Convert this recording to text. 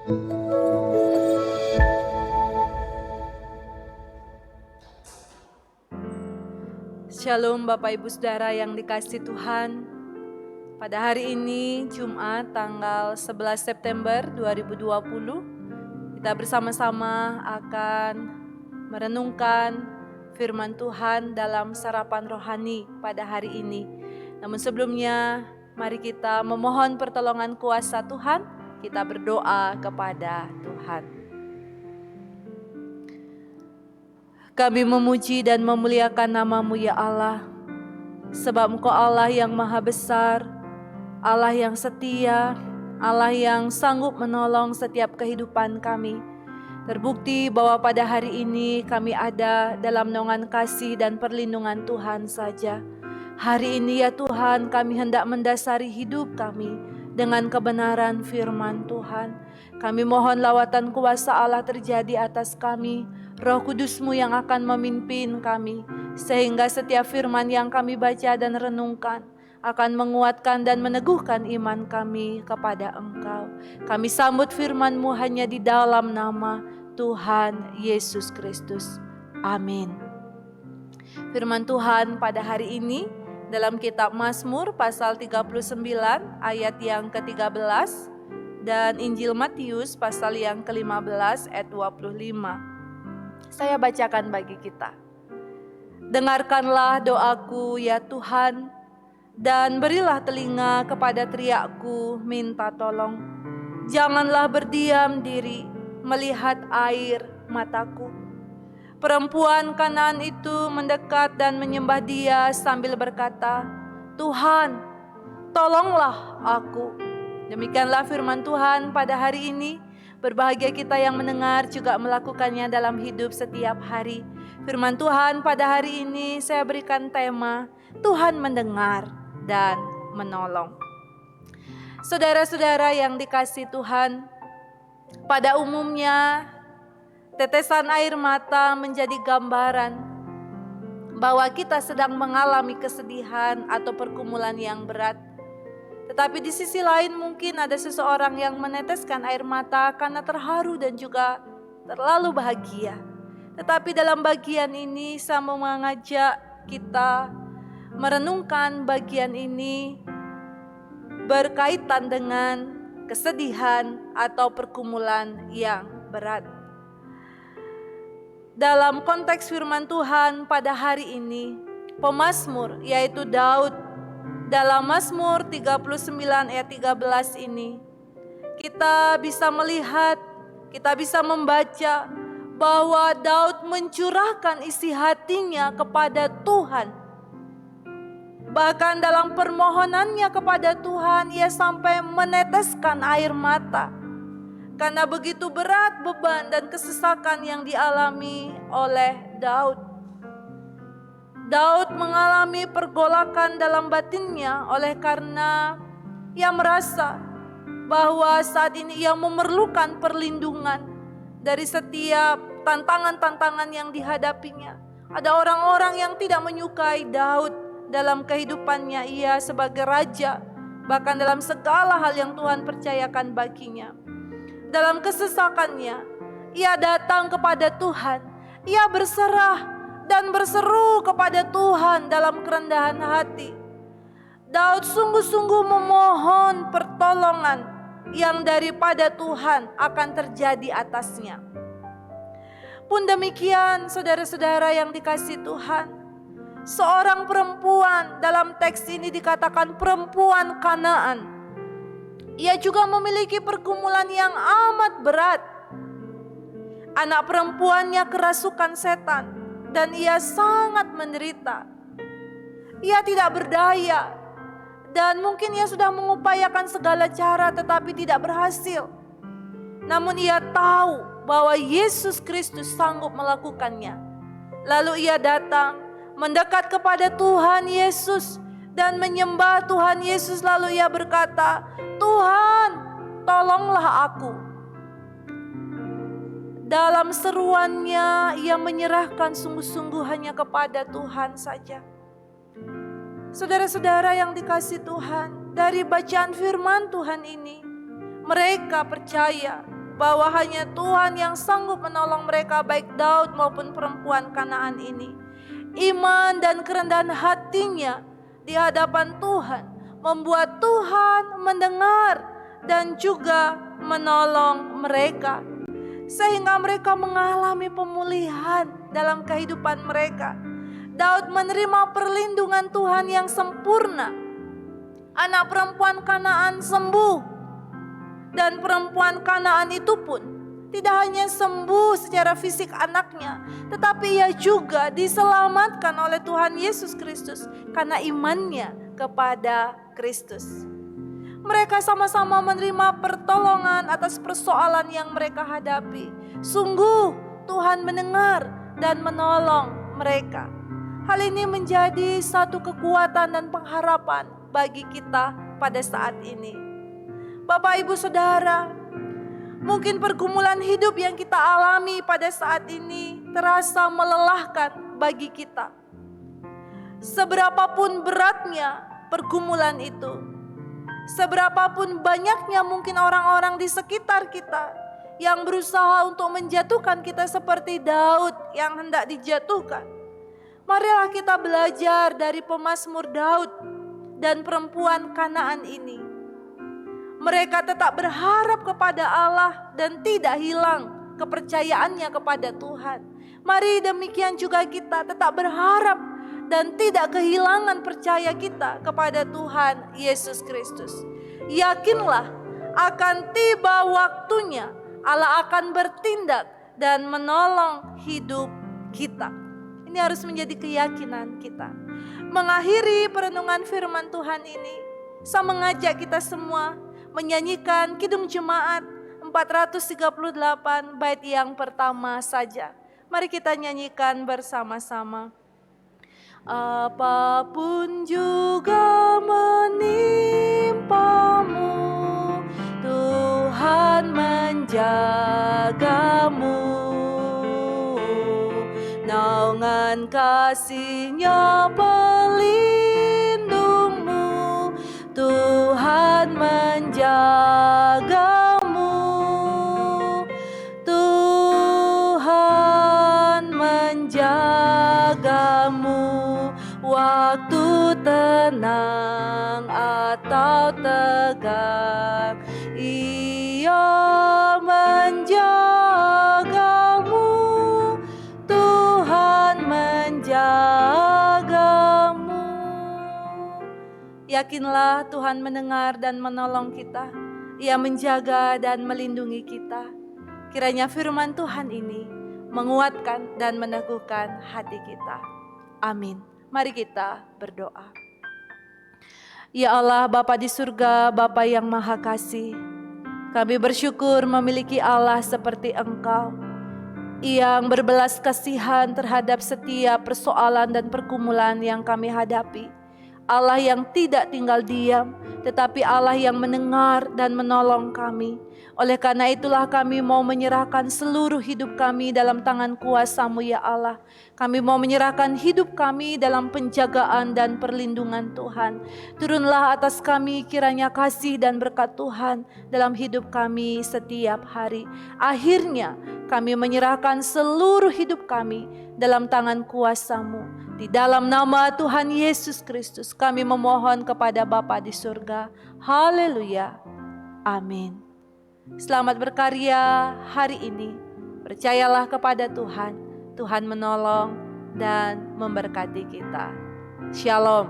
Shalom Bapak Ibu Saudara yang dikasihi Tuhan. Pada hari ini Jumat tanggal 11 September 2020, kita bersama-sama akan merenungkan firman Tuhan dalam sarapan rohani pada hari ini. Namun sebelumnya, mari kita memohon pertolongan kuasa Tuhan, kita berdoa kepada Tuhan. Kami memuji dan memuliakan nama-Mu ya Allah, sebab Engkau Allah yang maha besar, Allah yang setia, Allah yang sanggup menolong setiap kehidupan kami. Terbukti bahwa pada hari ini kami ada dalam naungan kasih dan perlindungan Tuhan saja. Hari ini ya Tuhan, kami hendak mendasari hidup kami dengan kebenaran firman Tuhan. Kami mohon lawatan kuasa Allah terjadi atas kami, Roh Kudus-Mu yang akan memimpin kami, sehingga setiap firman yang kami baca dan renungkan akan menguatkan dan meneguhkan iman kami kepada Engkau. Kami sambut firman-Mu hanya di dalam nama Tuhan Yesus Kristus. Amin. Firman Tuhan pada hari ini dalam kitab Mazmur pasal 39 ayat yang ke-13 dan Injil Matius pasal yang ke-15 ayat 25. Saya bacakan bagi kita. Dengarkanlah doaku ya Tuhan, dan berilah telinga kepada teriakku minta tolong. Janganlah berdiam diri melihat air mataku. Perempuan Kanaan itu mendekat dan menyembah Dia sambil berkata, Tuhan, tolonglah aku. Demikianlah firman Tuhan pada hari ini. Berbahagia kita yang mendengar juga melakukannya dalam hidup setiap hari. Firman Tuhan pada hari ini saya berikan tema, Tuhan mendengar dan menolong. Saudara-saudara yang dikasihi Tuhan, pada umumnya tetesan air mata menjadi gambaran bahwa kita sedang mengalami kesedihan atau pergumulan yang berat. Tetapi di sisi lain mungkin ada seseorang yang meneteskan air mata karena terharu dan juga terlalu bahagia. Tetapi dalam bagian ini saya mau mengajak kita merenungkan bagian ini berkaitan dengan kesedihan atau pergumulan yang berat. Dalam konteks firman Tuhan pada hari ini, pemazmur yaitu Daud dalam Mazmur 39 ayat 13 ini, kita bisa melihat, kita bisa membaca bahwa Daud mencurahkan isi hatinya kepada Tuhan. Bahkan dalam permohonannya kepada Tuhan, ia sampai meneteskan air mata. Karena begitu berat beban dan kesesakan yang dialami oleh Daud. Daud mengalami pergolakan dalam batinnya oleh karena ia merasa bahwa saat ini ia memerlukan perlindungan dari setiap tantangan-tantangan yang dihadapinya. Ada orang-orang yang tidak menyukai Daud dalam kehidupannya ia sebagai raja, bahkan dalam segala hal yang Tuhan percayakan baginya. Dalam kesesakannya, ia datang kepada Tuhan, ia berserah dan berseru kepada Tuhan dalam kerendahan hati. Daud sungguh-sungguh memohon pertolongan yang daripada Tuhan akan terjadi atasnya. Pun demikian saudara-saudara yang dikasihi Tuhan, seorang perempuan dalam teks ini dikatakan perempuan Kanaan. Ia juga memiliki pergumulan yang amat berat. Anak perempuannya kerasukan setan. Dan ia sangat menderita. Ia tidak berdaya. Dan mungkin ia sudah mengupayakan segala cara tetapi tidak berhasil. Namun ia tahu bahwa Yesus Kristus sanggup melakukannya. Lalu ia datang mendekat kepada Tuhan Yesus dan menyembah Tuhan Yesus. Lalu ia berkata, Tuhan, tolonglah aku. Dalam seruannya ia menyerahkan sungguh-sungguh hanya kepada Tuhan saja. Saudara-saudara yang dikasihi Tuhan, dari bacaan firman Tuhan ini, mereka percaya bahwa hanya Tuhan yang sanggup menolong mereka, baik Daud maupun perempuan Kanaan ini. Iman dan kerendahan hatinya di hadapan Tuhan membuat Tuhan mendengar dan juga menolong mereka, sehingga mereka mengalami pemulihan dalam kehidupan mereka. Daud menerima perlindungan Tuhan yang sempurna. Anak perempuan Kanaan sembuh, dan perempuan Kanaan itu pun tidak hanya sembuh secara fisik anaknya, tetapi ia juga diselamatkan oleh Tuhan Yesus Kristus karena imannya kepada Kristus. Mereka sama-sama menerima pertolongan atas persoalan yang mereka hadapi. Sungguh Tuhan mendengar dan menolong mereka. Hal ini menjadi satu kekuatan dan pengharapan bagi kita pada saat ini. Bapak, Ibu, Saudara, mungkin pergumulan hidup yang kita alami pada saat ini terasa melelahkan bagi kita. Seberapapun beratnya pergumulan itu, seberapapun banyaknya mungkin orang-orang di sekitar kita yang berusaha untuk menjatuhkan kita seperti Daud yang hendak dijatuhkan, marilah kita belajar dari pemazmur Daud dan perempuan Kanaan ini. Mereka tetap berharap kepada Allah dan tidak hilang kepercayaannya kepada Tuhan. Mari demikian juga kita tetap berharap dan tidak kehilangan percaya kita kepada Tuhan Yesus Kristus. Yakinlah akan tiba waktunya Allah akan bertindak dan menolong hidup kita. Ini harus menjadi keyakinan kita. Mengakhiri perenungan firman Tuhan ini, saya mengajak kita semua menyanyikan Kidung Jemaat 438 bait yang pertama saja. Mari kita nyanyikan bersama-sama. Apapun juga menimpamu, Tuhan menjagamu. Naungan kasih-Nya pelindungmu, Tuhan menjagamu. Tuhan menjagamu waktu tenang atau tegang. Ia menjagamu, Tuhan menjagamu. Yakinlah Tuhan mendengar dan menolong kita. Ia menjaga dan melindungi kita. Kiranya firman Tuhan ini menguatkan dan meneguhkan hati kita. Amin. Mari kita berdoa. Ya Allah, Bapa di surga, Bapa yang Maha Kasih, kami bersyukur memiliki Allah seperti Engkau, yang berbelas kasihan terhadap setiap persoalan dan pergumulan yang kami hadapi. Allah yang tidak tinggal diam, tetapi Allah yang mendengar dan menolong kami. Oleh karena itulah kami mau menyerahkan seluruh hidup kami dalam tangan kuasa-Mu ya Allah. Kami mau menyerahkan hidup kami dalam penjagaan dan perlindungan Tuhan. Turunlah atas kami kiranya kasih dan berkat Tuhan dalam hidup kami setiap hari. Akhirnya kami menyerahkan seluruh hidup kami dalam tangan kuasa-Mu. Di dalam nama Tuhan Yesus Kristus kami memohon kepada Bapa di surga. Haleluya. Amin. Selamat berkarya hari ini. Percayalah kepada Tuhan. Tuhan menolong dan memberkati kita. Shalom.